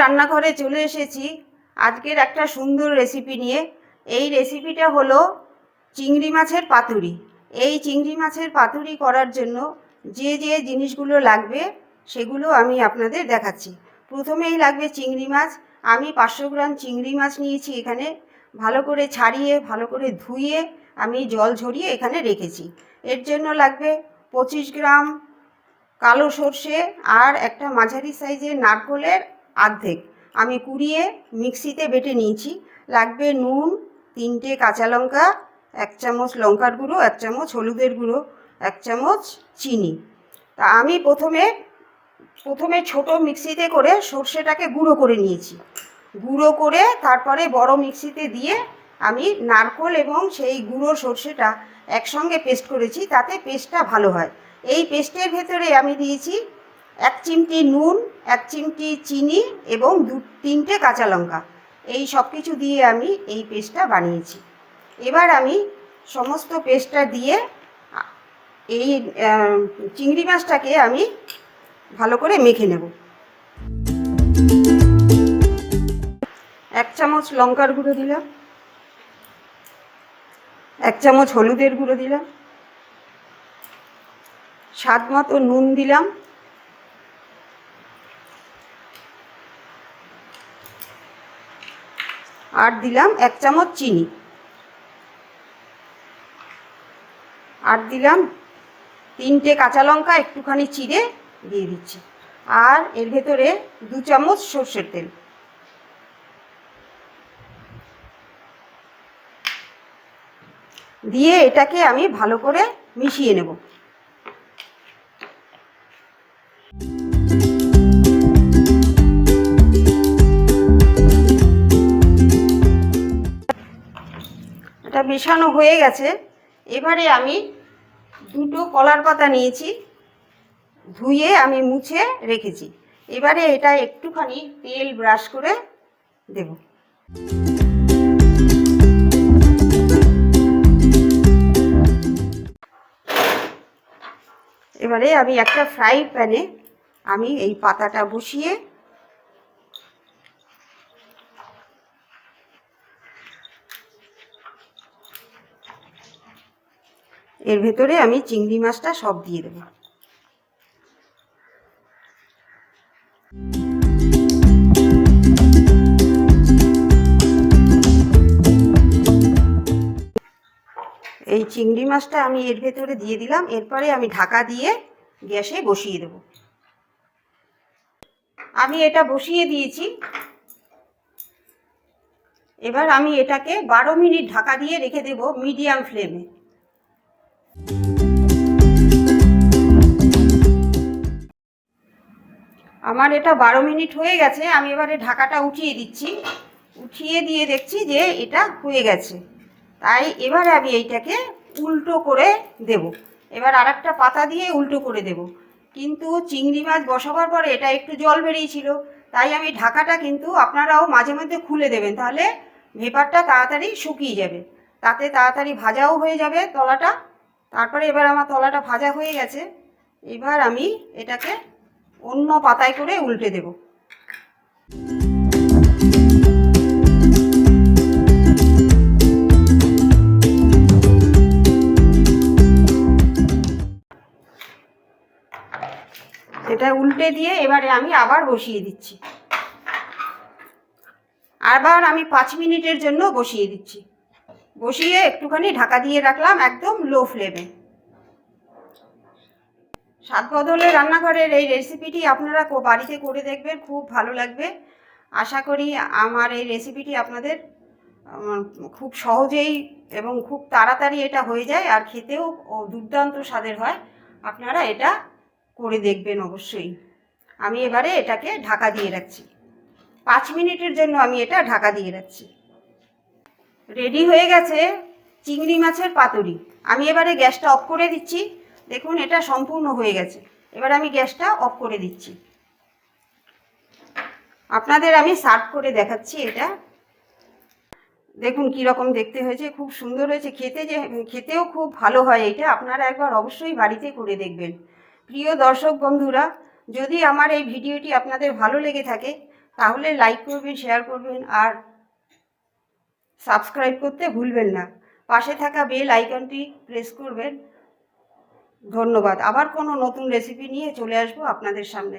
রান্নাঘরে চলে এসেছি আজকের একটা সুন্দর রেসিপি নিয়ে। এই রেসিপিটা হলো চিংড়ি মাছের পাতুরি। এই চিংড়ি মাছের পাতুরি করার জন্য যে যে জিনিসগুলো লাগবে সেগুলো আমি আপনাদের দেখাচ্ছি। প্রথমেই লাগবে চিংড়ি মাছ। আমি 500 গ্রাম চিংড়ি মাছ নিয়েছি। এখানে ভালো করে ছাড়িয়ে ভালো করে ধুয়ে আমি জল ঝরিয়ে এখানে রেখেছি। এর জন্য লাগবে 25 গ্রাম কালো সর্ষে আর একটা মাঝারি সাইজের নারকেলের অর্ধেক আমি কুড়িয়ে মিক্সিতে বেটে নিয়েছি। লাগবে নুন, 3টে কাঁচা লঙ্কা, 1 চামচ লঙ্কার গুঁড়ো, 1 চামচ হলুদের গুঁড়ো, 1 চামচ চিনি। তা আমি প্রথমে ছোট মিক্সিতে করে সর্ষেটাকে গুঁড়ো করে নিয়েছি। গুঁড়ো করে তারপরে বড় মিক্সিতে দিয়ে আমি নারকেল এবং সেই গুঁড়ো সর্ষেটা একসঙ্গে পেস্ট করেছি, তাতে পেস্টটা ভালো হয়। এই পেস্টের ভেতরে আমি দিয়েছি 1 চিমটি নুন, 1 চিমটি চিনি এবং 2-3টে কাঁচা লঙ্কা। এই সব কিছু দিয়ে আমি এই পেস্টটা বানিয়েছি। এবার আমি সমস্ত পেস্টটা দিয়ে এই চিংড়ি মাছটাকে আমি ভালো করে মেখে নেব। 1 চামচ লঙ্কার গুঁড়ো দিলাম, 1 চামচ হলুদের গুঁড়ো দিলাম, স্বাদ মতো নুন দিলাম, আর দিলাম 1 চামচ চিনি, আর দিলাম 3টে কাঁচা লঙ্কা একটুখানি চিড়ে দিয়ে দিচ্ছি, আর এর ভেতরে 2 চামচ সর্ষের তেল দিয়ে এটাকে আমি ভালো করে মিশিয়ে নেব। এটা মেশানো হয়ে গেছে। এবারে আমি 2টো কলার পাতা নিয়েছি, ধুয়ে আমি মুছে রেখেছি। এবারে এটা একটুখানি তেল ব্রাশ করে দেব। এবারে আমি একটা ফ্রাই প্যানে আমি এই পাতাটা বসিয়ে এর ভেতরে আমি চিংড়ি মাছটা সব দিয়ে দেব। এই চিংড়ি মাছটা আমি এর ভেতরে দিয়ে দিলাম। এরপরে আমি ঢাকা দিয়ে গ্যাসে বসিয়ে দেব। আমি এটা বসিয়ে দিয়েছি। এবার আমি এটাকে 12 মিনিট ঢাকা দিয়ে রেখে দেব মিডিয়াম ফ্লেমে। আমার এটা 12 মিনিট হয়ে গেছে। আমি এবারে ঢাকাটা উঠিয়ে দিচ্ছি। উঠিয়ে দিয়ে দেখছি যে এটা হয়ে গেছে। তাই এবারে আমি এইটাকে উল্টো করে দেব। এবার আরেকটা পাতা দিয়ে উল্টো করে দেব। কিন্তু চিংড়ি মাছ বসাবার পরে এটা একটু জল বেরিয়েছিল, তাই আমি ঢাকাটা কিন্তু আপনারাও মাঝে মধ্যে খুলে দেবেন, তাহলে ভেপারটা তাড়াতাড়ি শুকিয়ে যাবে, তাতে তাড়াতাড়ি ভাজাও হয়ে যাবে তলাটা। তারপরে এবার আমার তলাটা ভাজা হয়ে গেছে। এবার আমি এটাকে অন্য পাতায় করে উল্টে দেব। এটা উল্টে দিয়ে এবারে আমি আবার বসিয়ে দিচ্ছি। আবার আমি 5 মিনিটের জন্য বসিয়ে দিচ্ছি। বসিয়ে একটুখানি ঢাকা দিয়ে রাখলাম একদম লো ফ্লেমে। স্বাদবদলের রান্নাঘরের এই রেসিপিটি আপনারা বাড়িতে করে দেখবেন, খুব ভালো লাগবে। আশা করি আমার এই রেসিপিটি আপনাদের খুব সহজেই এবং খুব তাড়াতাড়ি এটা হয়ে যায়, আর খেতেও দুর্দান্ত স্বাদের হয়। আপনারা এটা করে দেখবেন অবশ্যই। আমি এবারে এটাকে ঢাকা দিয়ে রাখছি। 5 মিনিটের জন্য আমি এটা ঢাকা দিয়ে রাখছি। রেডি হয়ে গেছে চিংড়ি মাছের পাতুরি। আমি এবারে গ্যাসটা অফ করে দিচ্ছি। দেখুন এটা সম্পূর্ণ হয়ে গেছে। এবার আমি গ্যাসটা অফ করে দিচ্ছি। আপনাদের আমি সার্ভ করে দেখাচ্ছি। এটা দেখুন কীরকম দেখতে হয়েছে, খুব সুন্দর হয়েছে। খেতেও খুব ভালো হয়। এটা আপনারা একবার অবশ্যই বাড়িতে করে দেখবেন। প্রিয় দর্শক বন্ধুরা, যদি আমার এই ভিডিওটি আপনাদের ভালো লেগে থাকে তাহলে লাইক করবেন, শেয়ার করবেন আর সাবস্ক্রাইব করতে ভুলবেন না। পাশে থাকা বেল আইকনটি প্রেস করবেন। ধন্যবাদ। আবার কোনো নতুন রেসিপি নিয়ে চলে আসবো আপনাদের সামনে।